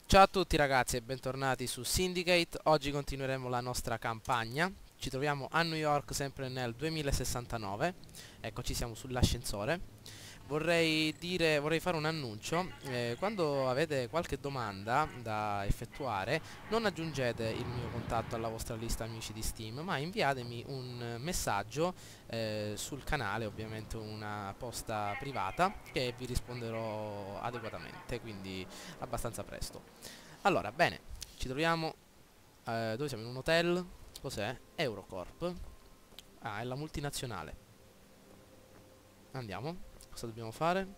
Ciao a tutti ragazzi e bentornati su Syndicate. Oggi continueremo la nostra campagna. Ci troviamo a New York sempre nel 2069. Eccoci, siamo sull'ascensore. Vorrei fare un annuncio. Quando avete qualche domanda da effettuare, non aggiungete il mio contatto alla vostra lista amici di Steam, ma inviatemi un messaggio sul canale, ovviamente una posta privata, che vi risponderò adeguatamente, quindi abbastanza presto. Allora, bene, ci troviamo, dove siamo? In un hotel. Cos'è? Eurocorp. Ah, è la multinazionale. Andiamo. Cosa dobbiamo fare?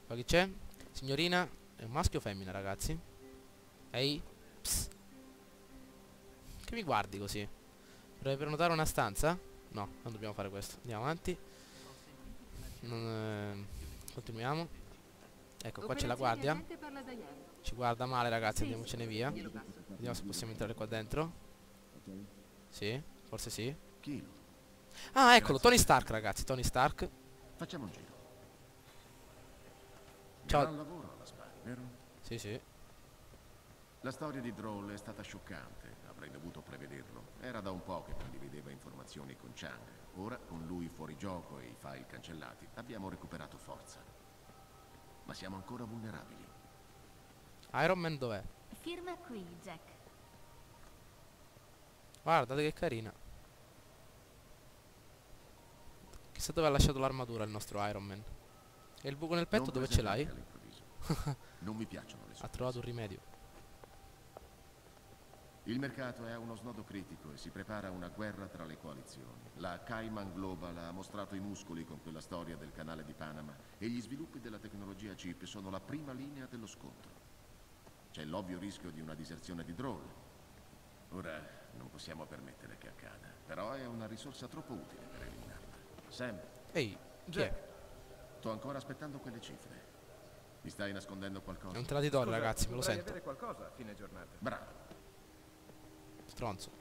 Qua chi c'è? Signorina, è un maschio o femmina, ragazzi? Ehi? Psst. Che mi guardi così? Vorrei prenotare una stanza? No, non dobbiamo fare questo. Andiamo avanti. Continuiamo. Ecco, qua c'è la guardia. Ci guarda male, ragazzi, andiamocene via. Vediamo se possiamo entrare qua dentro. Sì, forse sì. Kilo. Ah, eccolo, Grazie. Tony Stark, ragazzi, Tony Stark. Facciamo un giro. Ciao. Gran lavoro alla SPA, vero? Sì, sì. La storia di Droll è stata scioccante, avrei dovuto prevederlo. Era da un po' che condivideva informazioni con Chang. Ora, con lui fuori gioco e i file cancellati, abbiamo recuperato forza. Ma siamo ancora vulnerabili. Iron Man dov'è? Firma qui, Jack. Guardate che carina. Chissà dove ha lasciato l'armatura il nostro Iron Man. E il buco nel petto Non dove ce l'hai? presentarti all'improvviso. Non mi piacciono le Ha sorprese. trovato un rimedio. Il mercato è a uno snodo critico e si prepara una guerra tra le coalizioni. La Cayman Global ha mostrato i muscoli con quella storia del canale di Panama e gli sviluppi della tecnologia chip sono la prima linea dello scontro. C'è l'ovvio rischio di una diserzione di Droll. Ora non possiamo permettere che accada, però è una risorsa troppo utile per eliminarla. Sam, Ehi, chi è? sto ancora aspettando quelle cifre. Mi stai nascondendo qualcosa? Non te la ti do, ragazzi, me lo Dovrei sento. avere qualcosa a fine giornata. Bravo. Stronzo.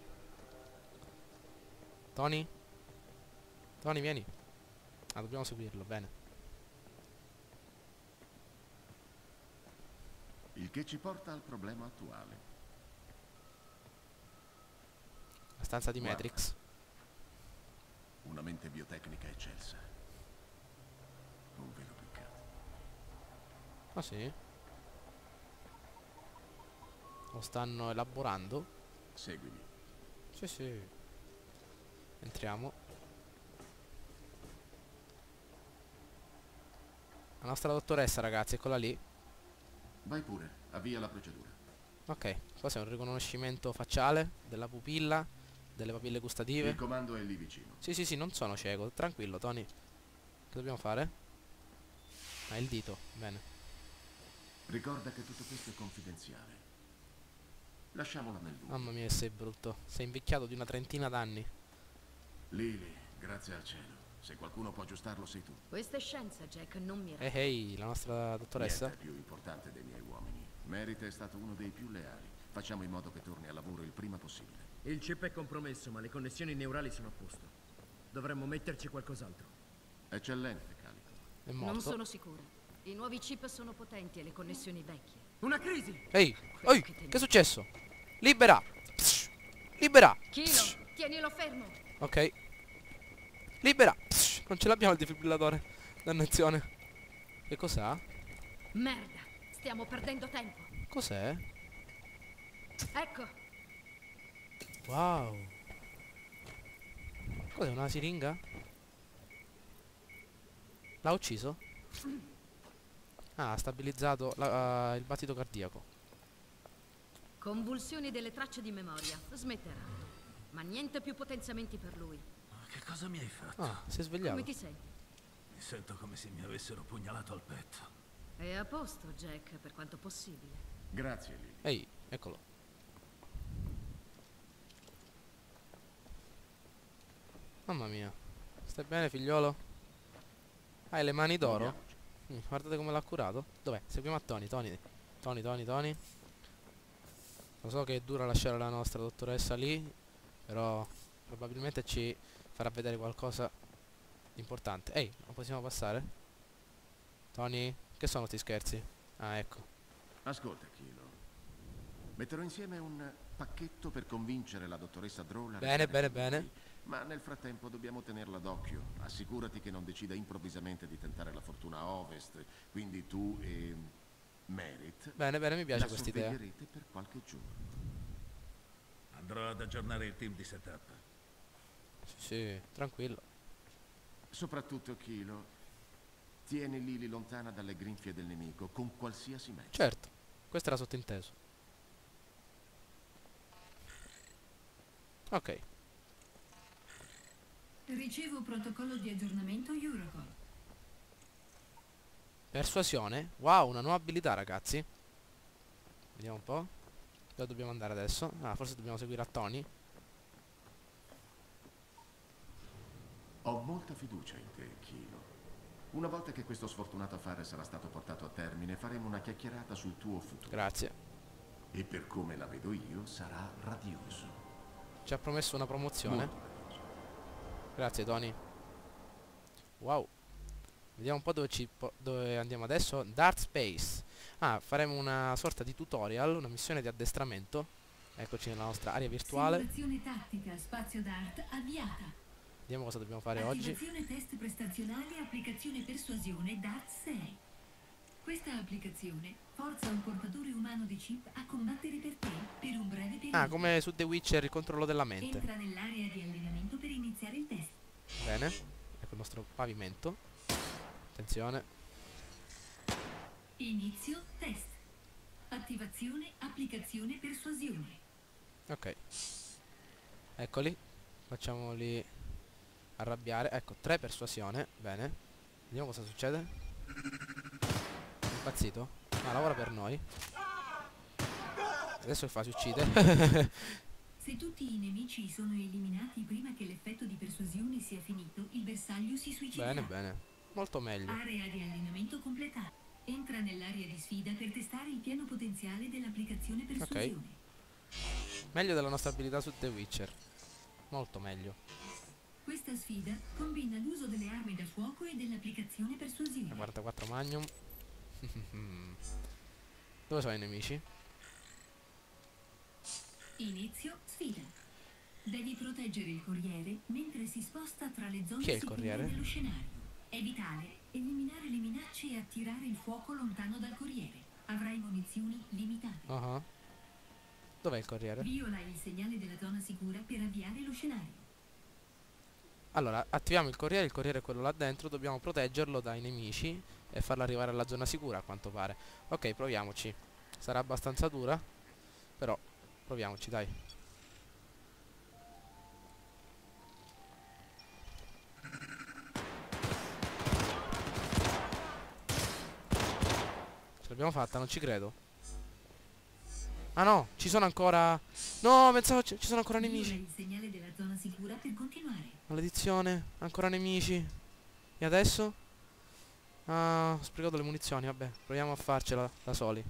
Tony? Tony, vieni. Ah, dobbiamo seguirlo, bene. Il che ci porta al problema attuale. La stanza di Guarda. Matrix. Una mente biotecnica eccelsa. Un vero peccato. Ah sì? Lo stanno elaborando? Seguimi. Sì, sì. Entriamo. La nostra dottoressa, ragazzi, eccola lì. Vai pure, avvia la procedura. Ok, cos'è? Un riconoscimento facciale della pupilla, delle papille gustative. Il comando è lì vicino. Sì, sì, sì, non sono cieco. Tranquillo, Tony. Che dobbiamo fare? Ah, il dito. Bene. Ricorda che tutto questo è confidenziale. Lasciamola nel buio. Mamma mia, sei brutto. Sei invecchiato di una trentina d'anni. Lily, grazie al cielo. Se qualcuno può aggiustarlo sei tu. Questa è scienza, Jack, non mi Ehi, la nostra dottoressa? Niente è più importante dei miei uomini. Merit è stato uno dei più leali. Facciamo in modo che torni al lavoro il prima possibile. Il chip è compromesso, ma le connessioni neurali sono a posto. Dovremmo metterci qualcos'altro. Eccellente, Calico. È Non morto. sono sicura. I nuovi chip sono potenti e le connessioni vecchie. Una crisi! Ehi, Quello ehi, che temevo. che è successo? Libera! Psst. Libera! Kilo, Psst. tienilo fermo. Ok. Libera! Psst. Non ce l'abbiamo il defibrillatore. Dannazione. Che cos'ha? Merda, stiamo perdendo tempo. Cos'è? Ecco, Wow. Cos'è, una siringa? L'ha ucciso? Ah, ha stabilizzato il battito cardiaco. convulsioni delle tracce di memoria. Smetterà. Ma niente più potenziamenti per lui. Che cosa mi hai fatto? Ah, si è svegliato. Come ti senti? Mi sento come se mi avessero pugnalato al petto. È a posto, Jack, per quanto possibile. Grazie, Lily. Ehi, eccolo. Mamma mia. Stai bene, figliolo? Hai le mani d'oro? Muoviamoci. Guardate come l'ha curato. Dov'è? Seguiamo a Tony, Tony. Tony, Tony, Tony. Lo so che è dura lasciare la nostra dottoressa lì, però probabilmente ci farà vedere qualcosa di importante. Ehi, non possiamo passare? Tony? Che sono sti scherzi? Ah, ecco. Ascolta, Kilo. Metterò insieme un pacchetto per convincere la dottoressa Droll a Bene, restare bene, con noi. bene. Ma nel frattempo dobbiamo tenerla d'occhio. Assicurati che non decida improvvisamente di tentare la fortuna a ovest. Quindi tu e Merit Bene, bene, mi piace la questa idea. sorveglierete per qualche giorno. Andrò ad aggiornare il team di setup. Sì, tranquillo. Soprattutto Kilo, tieni Lily lontana dalle grinfie del nemico con qualsiasi mezzo. Certo, questo era sottinteso. Ok. Ricevo protocollo di aggiornamento Eurocall. Persuasione. Wow, una nuova abilità, ragazzi. Vediamo un po'. Dove dobbiamo andare adesso? Ah, forse dobbiamo seguire a Tony. Ho molta fiducia in te, Kilo. Una volta che questo sfortunato affare sarà stato portato a termine, faremo una chiacchierata sul tuo futuro. Grazie. E per come la vedo io, sarà radioso. Ci ha promesso una promozione. Molto radioso. Grazie, Tony. Wow. Vediamo un po' dove andiamo adesso. Dart Space. Ah, faremo una sorta di tutorial, una missione di addestramento. Eccoci nella nostra area virtuale. Simulazione tattica spazio DART avviata. Vediamo cosa dobbiamo fare oggi. Attivazione test prestazionale applicazione persuasione DART 6. Questa applicazione forza un portatore umano di chip a combattere per te per un breve periodo. Ah, come su The Witcher, il controllo della mente. Entra nell'area di allenamento per iniziare il test. Bene. Ecco il nostro pavimento. Attenzione. Inizio test. Attivazione applicazione persuasione. Ok. Eccoli. Facciamoli arrabbiare. Ecco, 3 persuasione. Bene. Vediamo cosa succede. È impazzito? Ah, lavora per noi. Adesso che fa? Si uccide. Se tutti i nemici sono eliminati prima che l'effetto di persuasione sia finito, il bersaglio si suiciderà. Bene, bene. Molto meglio. Area di allenamento completata. Entra nell'area di sfida per testare il pieno potenziale dell'applicazione persuasione. Meglio della nostra abilità su The Witcher. Molto meglio. Questa sfida combina l'uso delle armi da fuoco e dell'applicazione persuasione. 44 Magnum. Dove sono i nemici? Inizio sfida. Devi proteggere il corriere mentre si sposta tra le zone Chi è il sicure corriere? dello scenario. È vitale eliminare le minacce e attirare il fuoco lontano dal corriere. Avrai munizioni limitate. Ah. Dov'è il corriere? Viola il segnale della zona sicura per avviare lo scenario. Allora, attiviamo il corriere è quello là dentro, dobbiamo proteggerlo dai nemici e farlo arrivare alla zona sicura, a quanto pare. Ok, proviamoci. Sarà abbastanza dura, però proviamoci, dai. Ce l'abbiamo fatta, non ci credo. Ah no, ci sono ancora... No, pensavo ci sono ancora Viola nemici. il segnale della zona sicura per continuare. Maledizione, ancora nemici. E adesso? Ah, ho sprecato le munizioni, vabbè. Proviamo a farcela da soli.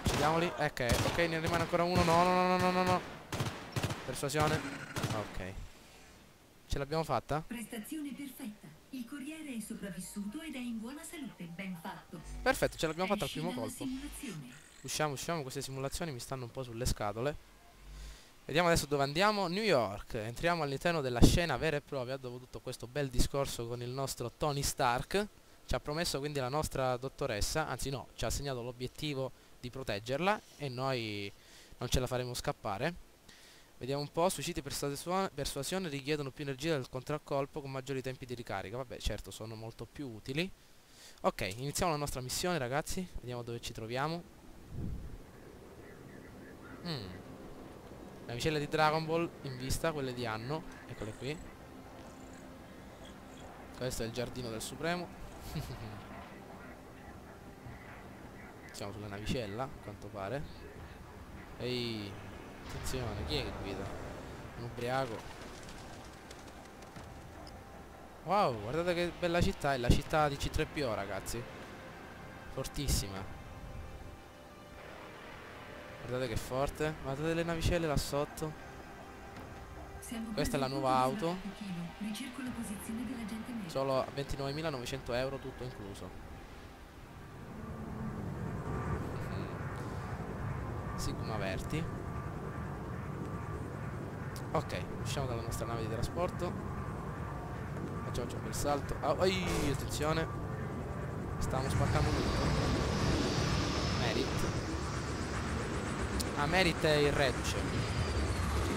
Uccidiamoli. Ok, ne rimane ancora uno. No. Persuasione. Ok. Ce l'abbiamo fatta? Prestazione perfetta. Il corriere è sopravvissuto ed è in buona salute. Ben fatto. Perfetto, ce l'abbiamo fatta al Esci primo dalla colpo. simulazione. Usciamo, queste simulazioni mi stanno un po' sulle scatole. Vediamo adesso dove andiamo. New York. Entriamo all'interno della scena vera e propria, dopo tutto questo bel discorso con il nostro Tony Stark. Ci ha promesso quindi la nostra dottoressa, anzi no, ci ha assegnato l'obiettivo di proteggerla e noi non ce la faremo scappare. Vediamo un po'. Suicidi per persuasione richiedono più energia del contraccolpo con maggiori tempi di ricarica. Vabbè, certo, sono molto più utili. Ok, iniziamo la nostra missione, ragazzi. Vediamo dove ci troviamo. Navicelle di Dragon Ball in vista, quelle di Anno. Eccole qui. Questo è il giardino del Supremo. Siamo sulla navicella, a quanto pare. Ehi, attenzione, chi è che guida? Un ubriaco. Wow, guardate che bella città, è la città di C3PO, ragazzi. Fortissima. Guardate che forte. Guardate le navicelle là sotto. Questa è la nuova auto. Ricerco la posizione dell'agente medico. Solo a 29.900 euro, tutto incluso. sono aperti. Ok, usciamo dalla nostra nave di trasporto. Facciamo un bel salto. Attenzione. Stiamo spaccando tutto. Merit. Ah, Merit è il reduce.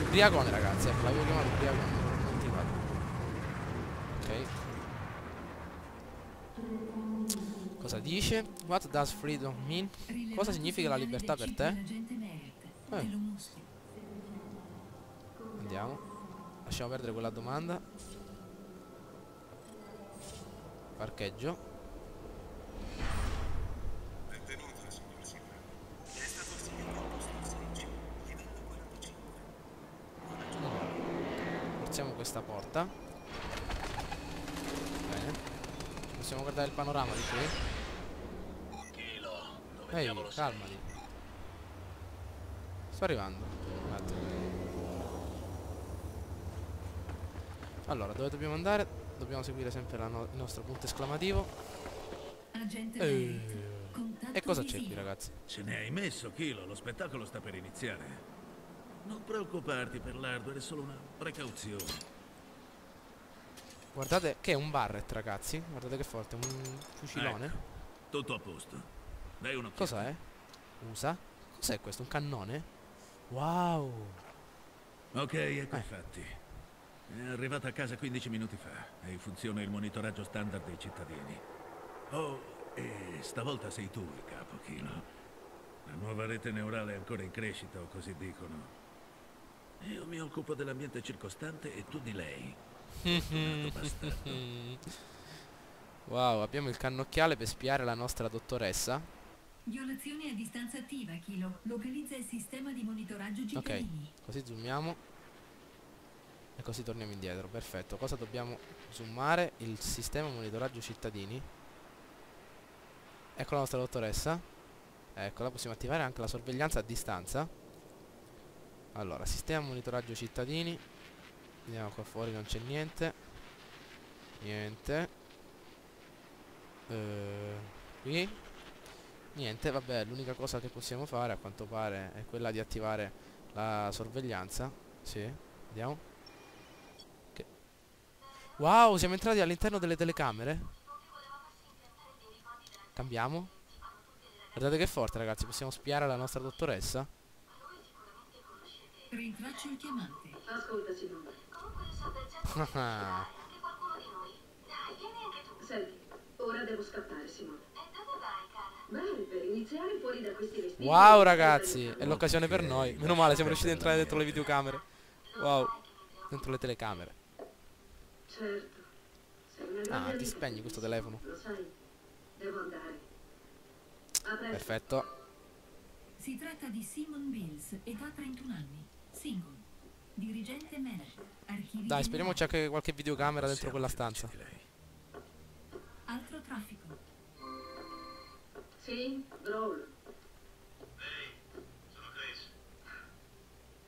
Ubriacone, ragazzi, ecco, l'avevo chiamato ubriacone. Ok. Cosa dice? What does freedom mean? Cosa significa la libertà per te? Andiamo. Lasciamo perdere quella domanda. Parcheggio. Forziamo questa porta. Bene. Possiamo guardare il panorama di qui. Ehi, calmati. Sto arrivando. Un attimo. Allora, dove dobbiamo andare? Dobbiamo seguire sempre il nostro punto esclamativo. E cosa c'è qui, ragazzi? Ce ne hai messo, Kilo, lo spettacolo sta per iniziare. Non preoccuparti per l'hardware, è solo una precauzione. Guardate che è un Barrett, ragazzi. Guardate che forte, un fucilone. Ecco, tutto a posto. Dai un'occhiata. Cosa è? USA? Cos'è questo? Un cannone? Wow. Ok, ecco i fatti. È arrivata a casa 15 minuti fa e funziona il monitoraggio standard dei cittadini. Oh, e stavolta sei tu il capo, Kilo. La nuova rete neurale è ancora in crescita, o così dicono. Io mi occupo dell'ambiente circostante e tu di lei. Bastardo. Wow, abbiamo il cannocchiale per spiare la nostra dottoressa. Violazione a distanza attiva, Kilo. Localizza il sistema di monitoraggio cittadini. Ok, così zoomiamo. E così torniamo indietro, perfetto. Cosa dobbiamo zoomare? Il sistema monitoraggio cittadini. Ecco la nostra dottoressa. Eccola, possiamo attivare anche la sorveglianza a distanza. Allora, sistema monitoraggio cittadini. Vediamo qua fuori, non c'è niente. Niente. Qui niente, vabbè, l'unica cosa che possiamo fare a quanto pare è quella di attivare la sorveglianza. Sì, vediamo. Wow, siamo entrati all'interno delle telecamere. Cambiamo. Guardate che forte, ragazzi, possiamo spiare la nostra dottoressa. Rintraccio il chiamante. Ascolta, Simone. Senti, ora devo scappare, Simone. E dove vai, cara? Beh, per iniziare fuori da questi vestiti. Wow, ragazzi, è l'occasione per noi. Meno male, siamo riusciti ad entrare dentro le videocamere. Wow, dentro le telecamere. Certo. Ah, ti spegni questo telefono. Lo sai, devo andare. A presto. Perfetto. Si tratta di Simon Bills, età 31 anni, single, dirigente manager, archivi. Dai, speriamo c'è anche qualche videocamera dentro quella stanza. Altro traffico. Sì, Growl. Ehi, sono Chris.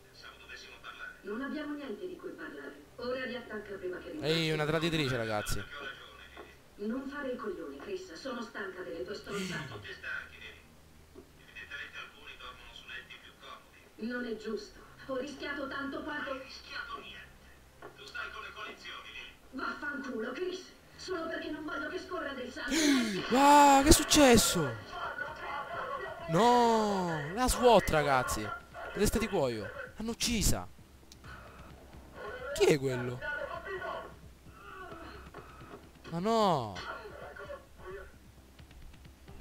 Pensavo dovessimo parlare. Non abbiamo niente di cui parlare. Ora riattacca prima che Ehi, una traditrice, ragazzi. Ho ragione, Neri. Non fare i coglioni, Chris. Sono stanca delle tue stronzate. Tutti stanchi, Neri. Evidentemente alcuni dormono su letti più comodi. Non è giusto. Ho rischiato tanto Non quanto... hai rischiato niente. Tu stai con le coalizioni, Neri. Vaffanculo, Chris. Solo perché non voglio che scorra del sangue. Wow, che è successo? No, la SWAT, ragazzi. La testa di cuoio. L'hanno uccisa. Chi è quello? Ma no.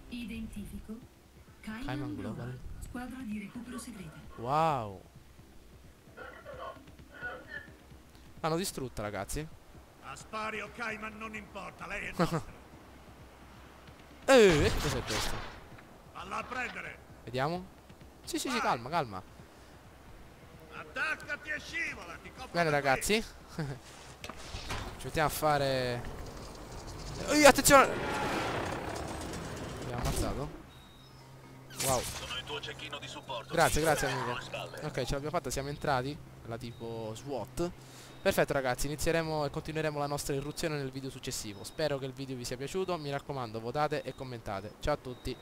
Identifico. Kaiman Global. Squadra di recupero segreta. Wow. L'hanno distrutta, ragazzi. Aspario Kaiman non importa, lei è nostra. Che cos'è questo? Alla a prendere. Vediamo. Sì, sì, sì, calma, calma. Attaccati e scivola, ti copro. Bene, ragazzi. Ci mettiamo a fare... attenzione! Abbiamo ammazzato. Wow. Sono il tuo cecchino di supporto. Grazie, grazie, amico. Ok, ce l'abbiamo fatta, siamo entrati. La tipo SWAT. Perfetto, ragazzi, inizieremo e continueremo la nostra irruzione nel video successivo. Spero che il video vi sia piaciuto. Mi raccomando, votate e commentate. Ciao a tutti.